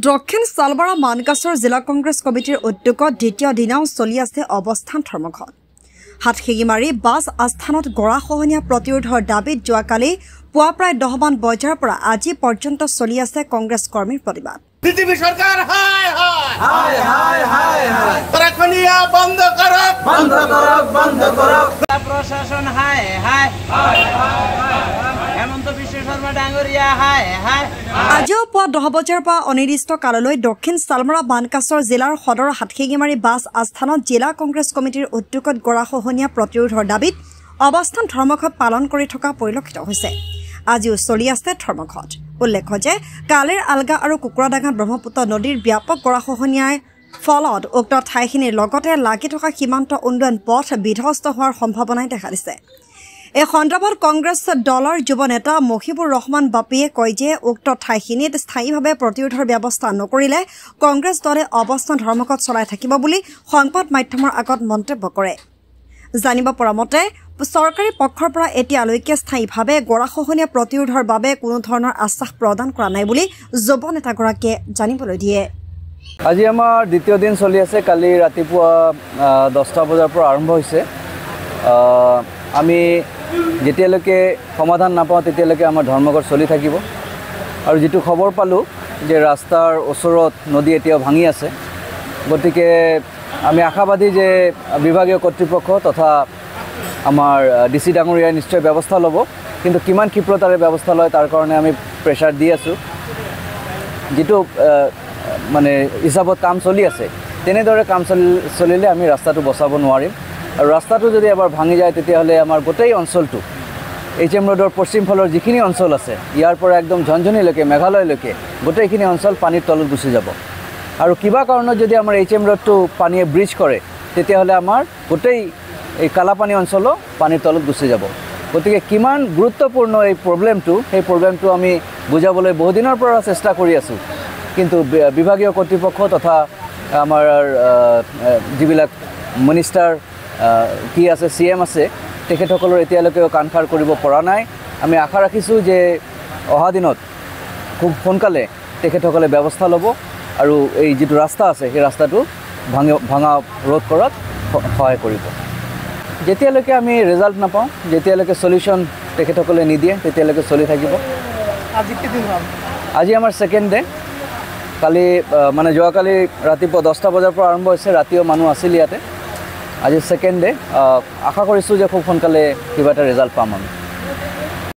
দক্ষিণ সালবাৰা মানকাছৰ জিলা কংগ্ৰেছ কমিটিৰ উদ্যোগত দ্বিতীয় দিনাও চলি আছে অৱস্থান ধৰ্মঘট। হাতশিঙিমাৰী বাছ আস্থানত গৰাখহনীয়া প্ৰতিৰোধৰ দাবীত যোৱাকালি পুৱা প্ৰায় 10 মান বজাৰ পৰা আজি পৰ্যন্ত চলি আছে কংগ্ৰেছ কৰ্মীৰ প্ৰতিবাদ। বিজেপি সৰকাৰ হায় হায় হায় হায় হায় হায় গৰাখহনীয়া বন্ধ কৰক বন্ধ কৰক বন্ধ কৰক প্ৰশাসন হায় হায় হায় হায় হেমন্ত বিশ্ব শৰ্মা ডাঙৰীয়া হায় হায়। আজিও পুৱা 10 বজাৰ পৰা অনিৰ্দিষ্ট কাললৈ দক্ষিণ সালমাৰা মানকাছৰ জিলাৰ সদৰ হাতশিঙিমাৰী বাছ আস্থানত জিলা কংগ্ৰেছ কমিটিৰ উদ্যোগত গৰাখহনীয়া প্ৰতিৰোধৰ দাবীত অৱস্থান ধৰ্মঘট পালন কৰি থকা পৰিলক্ষিত হৈছে। আজিও চলি আছে ধৰ্মঘট। উল্লেখ্য যে কালিৰ আলগা আৰু কুকুৰাডাঙা ব্ৰহ্মপুত্ৰ নদীৰ ব্যাপক গৰাখহনীয়াৰ ফলত উক্ত ঠাইখিনিৰ লগতে লাগি থকা সীমান্ত উন্নয়ন পথ বিধ্বস্ত হোৱাৰ সম্ভাৱনাই দেখা দিছে। এই সন্দৰ্ভত কংগ্ৰেছ দলৰ যুৱ নেতা মহিবুৰ ৰহমান বাপিয়ে কয় যে উক্ত ঠাইখিনিত স্থায়ীভাৱে প্ৰতিৰোধৰ ব্যৱস্থা নকৰিলে কংগ্ৰেছ দলে অৱস্থান ধৰ্মঘট চলাই থাকিব বুলি সংবাদ মাধ্যমৰ আগত মন্তব্য কৰে। জানিব পৰা মতে চৰকাৰী পক্ষৰ পৰা এতিয়ালৈকে স্থায়ীভাৱে গৰাখহনীয়া প্ৰতিৰোধৰ বাবে কোনো ধৰণৰ আশ্বাস প্ৰদান কৰা নাই বুলি যুৱ নেতাগৰাকীয়ে জানিবলৈ দিয়ে। আজি আমাৰ দ্বিতীয় দিন চলি আছে। কালি ৰাতিপুৱা 10টা বজাৰ পৰা আৰম্ভ হৈছে। আমি যেতিয়ালৈকে সমাধান নাপাওঁ তেতিয়ালৈকে আমাৰ ধৰ্মঘট চলি থাকিব। আৰু যেটো খবৰ পালোঁ যে ৰাস্তাৰ ওচৰত নদী এতিয়াও ভাঙি আছে, গতিকে আমি আশাবাদী যে বিভাগীয় কৰ্তৃপক্ষ তথা আমাৰ ডিসি ডাঙৰীয়াই নিশ্চয় ব্যৱস্থা ল'ব, কিন্তু কিমান ক্ষিপ্ৰতাৰে ব্যৱস্থা লয় তাৰ কাৰণে আমি প্ৰেছাৰ দি আছোঁ। যেটো মানে হিচাপত কাম চলি আছে তেনেদৰে কাম চলিলে আমি ৰাস্তাটো বচাব নোৱাৰিম। আৰু ৰাস্তাটো যদি এবাৰ ভাঙি যায় তেতিয়াহ'লে আমাৰ গোটেই অঞ্চলটো HM ৰোডৰ পশ্চিম ফালৰ যিখিনি অঞ্চল আছে ইয়াৰ পৰা একদম ঝঞ্ঝনিলৈকে মেঘালয়লৈকে গোটেইখিনি অঞ্চল পানীৰ তলত গুচি যাব। আৰু কিবা কাৰণত যদি আমাৰ HM ৰোডটো পানীয়ে ব্ৰিজ কৰে তেতিয়াহ'লে আমাৰ গোটেই এই কালাপানী অঞ্চলো পানীৰ তলত গুচি যাব। গতিকে কিমান গুৰুত্বপূৰ্ণ এই প্ৰব্লেমটো, সেই প্ৰব্লেমটো আমি বুজাবলৈ বহুদিনৰ পৰা চেষ্টা কৰি আছোঁ, কিন্তু বিভাগীয় কৰ্তৃপক্ষ তথা আমাৰ যিবিলাক মিনিষ্টাৰ কি আছে CM আছে তেখেতসকলৰ এতিয়ালৈকেও কাণসাৰ কৰিব পৰা নাই। আমি আশা ৰাখিছোঁ যে অহা দিনত খুব সোনকালে তেখেতসকলে ব্যৱস্থা ল'ব আৰু এই যিটো ৰাস্তা আছে সেই ৰাস্তাটো ভাঙা ৰোধ কৰাত সহায় কৰিব। যেতিয়ালৈকে আমি ৰিজাল্ট নাপাওঁ, যেতিয়ালৈকে সলিউশ্যন তেখেতসকলে নিদিয়ে তেতিয়ালৈকে চলি থাকিব। আজি আমাৰ ছেকেণ্ড ডে। কালি মানে যোৱাকালি ৰাতিপুৱা 10টা বজাৰ পৰা আৰম্ভ হৈছে, ৰাতিও মানুহ আছিল ইয়াতে। আজি ছেকেণ্ড ডে। আশা কৰিছোঁ যে খুব সোনকালে কিবা এটা ৰিজাল্ট পাম আমি।